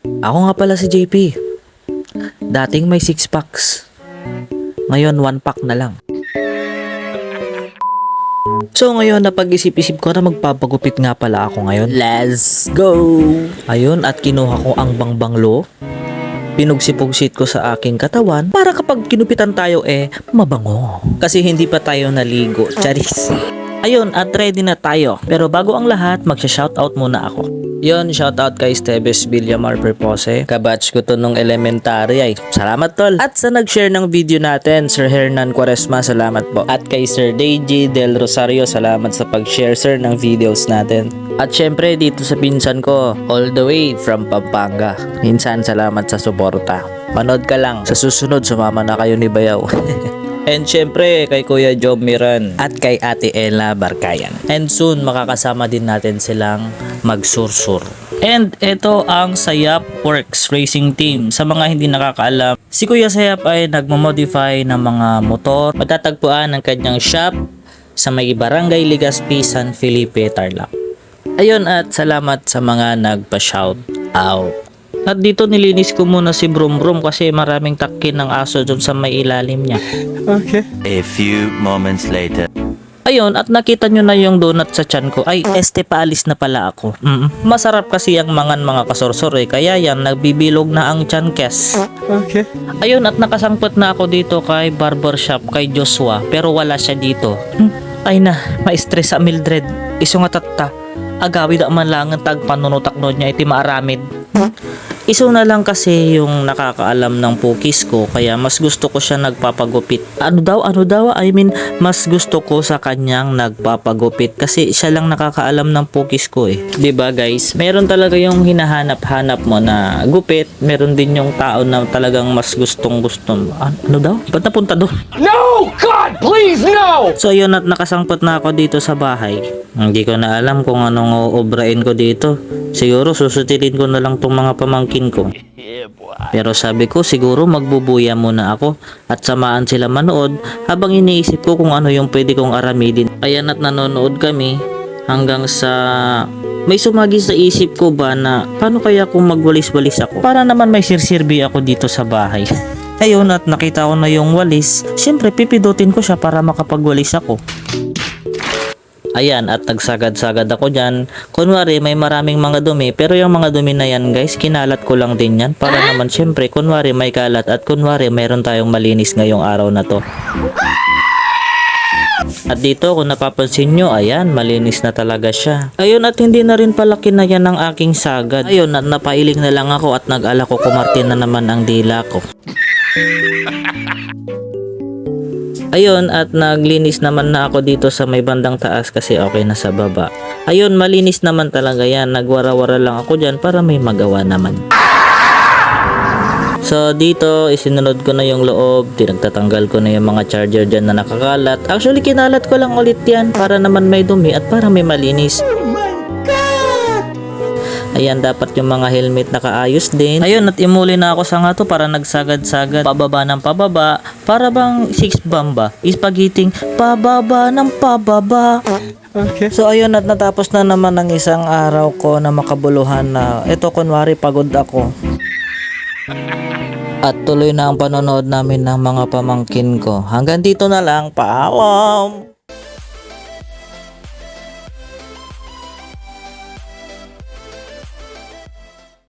Ako nga pala si JP. Dating may 6 packs. Ngayon 1 pack na lang. So ngayon napag-isip-isip ko na magpapagupit nga pala ako ngayon. Let's go! Ayun, at kinuha ko ang bangbanglo. Pinugsipugsit ko sa aking katawan para kapag kinupitan tayo mabango. Kasi hindi pa tayo naligo. Charis! Ayun, at ready na tayo. Pero bago ang lahat, magsha-shoutout muna ako. Yun, shoutout kay Esteves Villamar Perpose. Kabatch ko to nung elementary ay. Salamat tol. At sa nag-share ng video natin, Sir Hernan Quaresma, salamat po. At kay Sir Deji Del Rosario, salamat sa pag-share sir ng videos natin. At syempre dito sa pinsan ko, all the way from Pampanga. Minsan salamat sa suporta. Manood ka lang. Sa susunod, sumama na kayo ni Bayaw. And syempre kay Kuya Job Miran at kay Ate Ella Barkayan. And soon makakasama din natin silang magsursur. And ito ang Sayap Works Racing Team. Sa mga hindi nakakaalam, si Kuya Sayap ay nagmamodify ng mga motor. Matatagpuan ang kanyang shop sa may Barangay Legazpi, San Felipe, Tarlac. Ayun, at salamat sa mga nagpa-shout out. At dito nilinis ko muna si Brum Brum kasi maraming takkin ng aso dun sa may ilalim niya. Okay. A few moments later. Ayun, at nakita nyo na yung donut sa tiyan ko. Ay, paalis na pala ako. Masarap kasi ang mangan mga kasorsor kaya yan, nagbibilog na ang tiyan kes. Okay. Ayun, at nakasangpot na ako dito kay barbershop, kay Joshua. Pero wala siya dito. Ay na, ma-stress sa Mildred. Iso nga tatta. Agawi da man lang ang tagpanunutak no niya iti maaramid. Iso na lang kasi yung nakakaalam ng pukis ko kaya mas gusto ko siya nagpapagupit. Ano daw? I mean, mas gusto ko sa kanyang nagpapagupit kasi siya lang nakakaalam ng pukis ko 'Di ba guys? Meron talaga yung hinahanap-hanap mo na gupit, meron din yung tao na talagang mas gustong-gusto. Ano daw? Ba't napunta doon? No! God, please, no! So yun, at nakasangpot na ako dito sa bahay. Hindi ko na alam kung anong obrain ko dito. Siguro susutilin ko na lang tong mga pamangkin ko. Pero sabi ko siguro magbubuya muna ako at samaan sila manood habang iniisip ko kung ano yung pwede kong aramidin. Ayan, at nanonood kami hanggang sa may sumagi sa isip ko ba na paano kaya kung magwalis-walis ako para naman may sirsirbi ako dito sa bahay. Ayun, at nakita ko na yung walis. Siyempre pipidutin ko siya para makapagwalis ako. Ayan, at nagsagad-sagad ako dyan. Kunwari may maraming mga dumi, pero yung mga dumi na yan guys, kinalat ko lang din yan para naman syempre kunwari may kalat at kunwari mayroon tayong malinis ngayong araw na to. At dito kung napapansin nyo, ayan, malinis na talaga siya. Ayun, at hindi na rin pala kinayan ng aking sagad. Ayun, at napailing na lang ako at nag-ala ko kumartin na naman ang dila ko. Ayun, at naglinis naman na ako dito sa may bandang taas kasi okay na sa baba. Ayun, malinis naman talaga yan. Nagwara-wara lang ako dyan para may magawa naman. So dito, isinunod ko na yung loob. Tinagtatanggal ko na yung mga charger dyan na nakakalat. Actually, kinalat ko lang ulit yan para naman may dumi at para may malinis. Ayan, dapat yung mga helmet nakaayos din. Ayun, at imuli na ako sa nga to para nagsagad-sagad. Pababa ng pababa. Para bang 6 bamba. Ispagiting pababa ng pababa. Okay. So ayun, at natapos na naman ang isang araw ko na makabuluhan na ito kunwari pagod ako. At tuloy na ang panonood namin ng mga pamangkin ko. Hanggang dito na lang. Paalam!